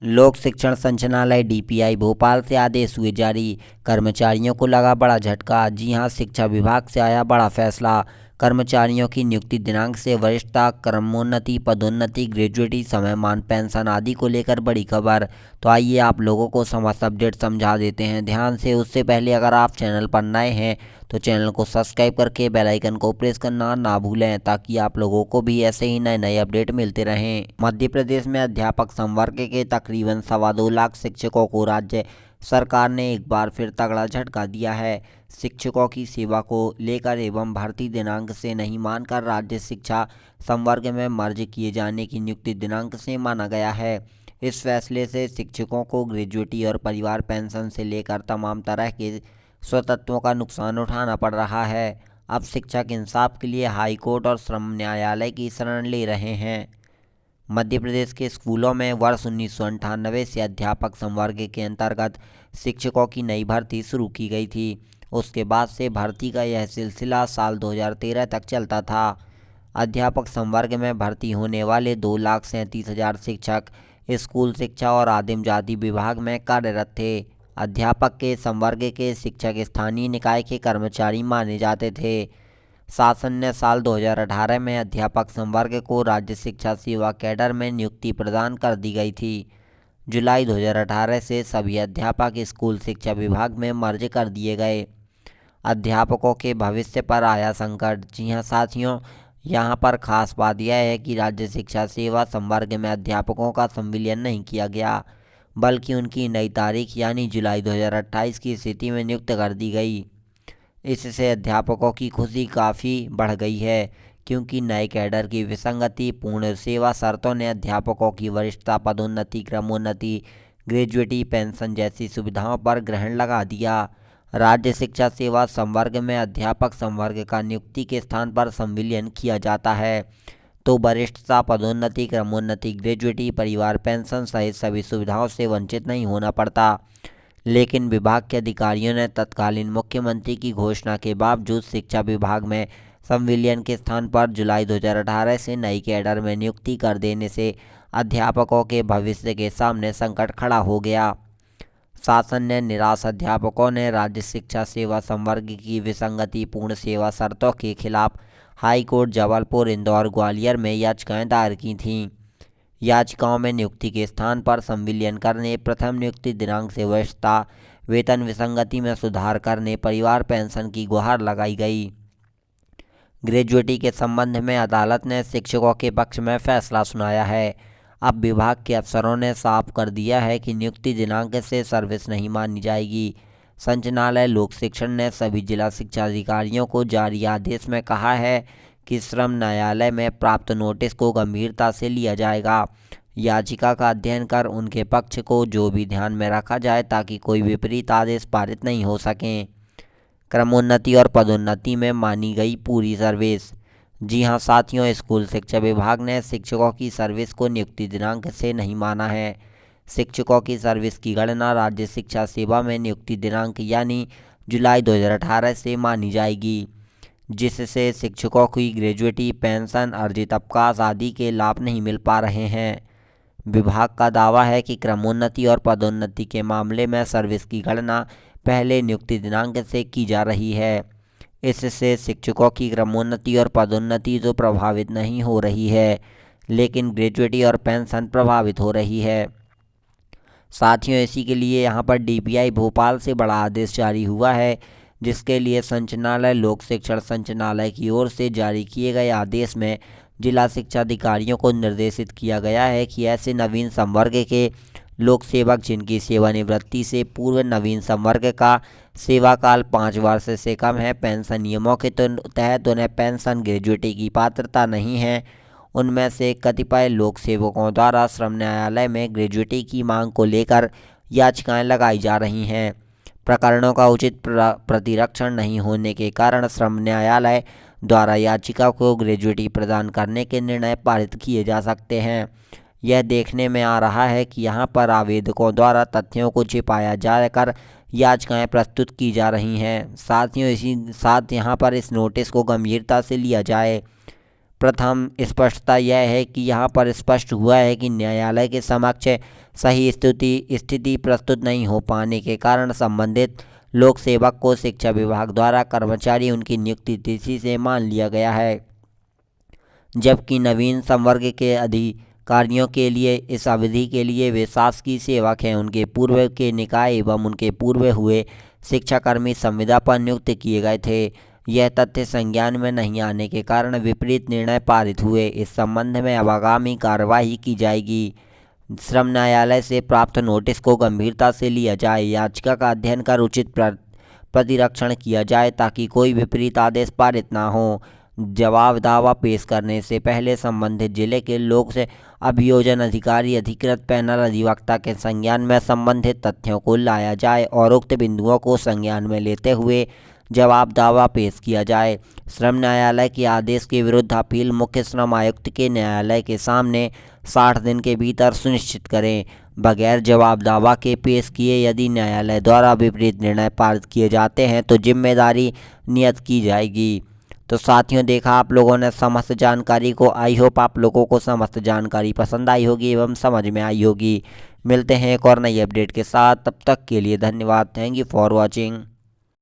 लोक शिक्षण संचालनालय डीपीआई भोपाल से आदेश हुए जारी। कर्मचारियों को लगा बड़ा झटका। जी हां, शिक्षा विभाग से आया बड़ा फैसला। कर्मचारियों की नियुक्ति दिनांक से वरिष्ठता, क्रमोन्नति, पदोन्नति, ग्रेजुएटी, समयमान, पेंशन आदि को लेकर बड़ी खबर। तो आइए आप लोगों को समस्त अपडेट समझा देते हैं ध्यान से। उससे पहले अगर आप चैनल पर नए हैं तो चैनल को सब्सक्राइब करके बेल आइकन को प्रेस करना ना भूलें, ताकि आप लोगों को भी ऐसे ही नए नए अपडेट मिलते रहें। मध्य प्रदेश में अध्यापक संवर्ग के तकरीबन 2.25 लाख शिक्षकों को राज्य सरकार ने एक बार फिर तगड़ा झटका दिया है। शिक्षकों की सेवा को लेकर एवं भर्ती दिनांक से नहीं मानकर राज्य शिक्षा संवर्ग में मर्ज किए जाने की नियुक्ति दिनांक से माना गया है। इस फैसले से शिक्षकों को ग्रेजुएटी और परिवार पेंशन से लेकर तमाम तरह के स्वतंत्रों का नुकसान उठाना पड़ रहा है। अब शिक्षक इंसाफ के लिए हाई कोर्ट और श्रम न्यायालय की शरण ले रहे हैं। मध्य प्रदेश के स्कूलों में वर्ष 1998 से अध्यापक संवर्ग के अंतर्गत शिक्षकों की नई भर्ती शुरू की गई थी। उसके बाद से भर्ती का यह सिलसिला साल 2013 तक चलता था। अध्यापक संवर्ग में भर्ती होने वाले 2,37,000 शिक्षक स्कूल शिक्षा और आदिम जाति विभाग में कार्यरत थे। अध्यापक के संवर्ग के शिक्षक स्थानीय निकाय के कर्मचारी माने जाते थे। शासन ने साल 2018 में अध्यापक संवर्ग को राज्य शिक्षा सेवा कैडर में नियुक्ति प्रदान कर दी गई थी। जुलाई 2018 से सभी अध्यापक स्कूल शिक्षा विभाग में मर्ज कर दिए गए। अध्यापकों के भविष्य पर आया संकट। जी हां साथियों, यहाँ पर खास बात यह है कि राज्य शिक्षा सेवा संवर्ग में अध्यापकों का संविलियन नहीं किया गया, बल्कि उनकी नई तारीख यानी जुलाई 2028 की स्थिति में नियुक्त कर दी गई। इससे अध्यापकों की खुशी काफ़ी बढ़ गई है, क्योंकि नए कैडर की विसंगति पूर्ण सेवा शर्तों ने अध्यापकों की वरिष्ठता, पदोन्नति, क्रमोन्नति, ग्रेजुएटी, पेंशन जैसी सुविधाओं पर ग्रहण लगा दिया। राज्य शिक्षा सेवा संवर्ग में अध्यापक संवर्ग का नियुक्ति के स्थान पर संविलियन किया जाता है, तो वरिष्ठता, पदोन्नति, क्रमोन्नति, ग्रेजुएटी, परिवार पेंशन सहित सभी सुविधाओं से वंचित नहीं होना पड़ता। लेकिन विभाग के अधिकारियों ने तत्कालीन मुख्यमंत्री की घोषणा के बावजूद शिक्षा विभाग में संविलियन के स्थान पर जुलाई 2018 से नई कैडर में नियुक्ति कर देने से अध्यापकों के भविष्य के सामने संकट खड़ा हो गया। शासन ने निराश अध्यापकों ने राज्य शिक्षा सेवा संवर्ग की विसंगति पूर्ण सेवा शर्तों के खिलाफ हाई कोर्ट जबलपुर, इंदौर, ग्वालियर में याचिकाएं दायर की थीं। याचिकाओं में नियुक्ति के स्थान पर संविलियन करने, प्रथम नियुक्ति दिनांक से वरिष्ठता, वेतन विसंगति में सुधार करने, परिवार पेंशन की गुहार लगाई गई। ग्रेजुएटी के संबंध में अदालत ने शिक्षकों के पक्ष में फैसला सुनाया है। अब विभाग के अफसरों ने साफ कर दिया है कि नियुक्ति दिनांक से सर्विस नहीं मानी जाएगी। संचालनालय लोक शिक्षण ने सभी जिला शिक्षा अधिकारियों को जारी आदेश में कहा है कि श्रम न्यायालय में प्राप्त नोटिस को गंभीरता से लिया जाएगा। याचिका का अध्ययन कर उनके पक्ष को जो भी ध्यान में रखा जाए, ताकि कोई विपरीत आदेश पारित नहीं हो सकें। क्रमोन्नति और पदोन्नति में मानी गई पूरी सर्विस। जी हां साथियों, स्कूल शिक्षा विभाग ने शिक्षकों की सर्विस को नियुक्ति दिनांक से नहीं माना है। शिक्षकों की सर्विस की गणना राज्य शिक्षा सेवा में नियुक्ति दिनांक यानी जुलाई 2018 से मानी जाएगी, जिससे शिक्षकों की ग्रेजुएटी, पेंशन, अर्जित अवकाश आदि के लाभ नहीं मिल पा रहे हैं। विभाग का दावा है कि क्रमोन्नति और पदोन्नति के मामले में सर्विस की गणना पहले नियुक्ति दिनांक से की जा रही है। इससे शिक्षकों की क्रमोन्नति और पदोन्नति तो प्रभावित नहीं हो रही है, लेकिन ग्रेजुएटी और पेंशन प्रभावित हो रही है। साथियों, इसी के लिए यहाँ पर डीपीआई भोपाल से बड़ा आदेश जारी हुआ है, जिसके लिए संचालनालय लोक शिक्षण संचालनालय की ओर से जारी किए गए आदेश में जिला शिक्षा अधिकारियों को निर्देशित किया गया है कि ऐसे नवीन संवर्ग के लोक सेवक जिनकी सेवानिवृत्ति से पूर्व नवीन संवर्ग का सेवा काल 5 वर्ष से कम है, पेंशन नियमों के तहत उन्हें पेंशन ग्रेजुएटी की पात्रता नहीं है। उनमें से कतिपय लोक सेवकों द्वारा श्रम न्यायालय में ग्रेजुएटी की मांग को लेकर याचिकाएं लगाई जा रही हैं। प्रकरणों का उचित प्रतिरक्षण नहीं होने के कारण श्रम न्यायालय द्वारा याचिका को ग्रेजुएटी प्रदान करने के निर्णय पारित किए जा सकते हैं। यह देखने में आ रहा है कि यहाँ पर आवेदकों द्वारा तथ्यों को छिपाया जाकर याचिकाएं प्रस्तुत की जा रही हैं। साथियों, इसी साथ यहाँ पर इस नोटिस को गंभीरता से लिया जाए। प्रथम स्पष्टता यह है कि यहाँ पर स्पष्ट हुआ है कि न्यायालय के समक्ष सही स्थिति प्रस्तुत नहीं हो पाने के कारण संबंधित लोक सेवक को शिक्षा विभाग द्वारा कर्मचारी उनकी नियुक्ति तिथि से मान लिया गया है, जबकि नवीन संवर्ग के अधिकारियों के लिए इस अवधि के लिए वे शासकीय सेवक हैं। उनके पूर्व के निकाय एवं उनके पूर्व हुए शिक्षाकर्मी संविदा पर नियुक्त किए गए थे। यह तथ्य संज्ञान में नहीं आने के कारण विपरीत निर्णय पारित हुए। इस संबंध में अब आगामी कार्यवाही की जाएगी। श्रम न्यायालय से प्राप्त नोटिस को गंभीरता से लिया जाए, याचिका का अध्ययन कर उचित प्रतिरक्षण किया जाए ताकि कोई विपरीत आदेश पारित ना हो। जवाब दावा पेश करने से पहले संबंधित जिले के लोक से अभियोजन अधिकारी अधिकृत पैनल अधिवक्ता के संज्ञान में संबंधित तथ्यों को लाया जाए और उक्त बिंदुओं को संज्ञान में लेते हुए जवाब दावा पेश किया जाए। श्रम न्यायालय के आदेश के विरुद्ध अपील मुख्य श्रम आयुक्त के न्यायालय के सामने 60 दिन के भीतर सुनिश्चित करें। बगैर जवाब दावा के पेश किए यदि न्यायालय द्वारा विपरीत निर्णय पारित किए जाते हैं तो जिम्मेदारी नियत की जाएगी। तो साथियों, देखा आप लोगों ने समस्त जानकारी को। आई होप आप लोगों को समस्त जानकारी पसंद आई होगी एवं समझ में आई होगी। मिलते हैं एक और नई अपडेट के साथ, तब तक के लिए धन्यवाद। Thank you for watching.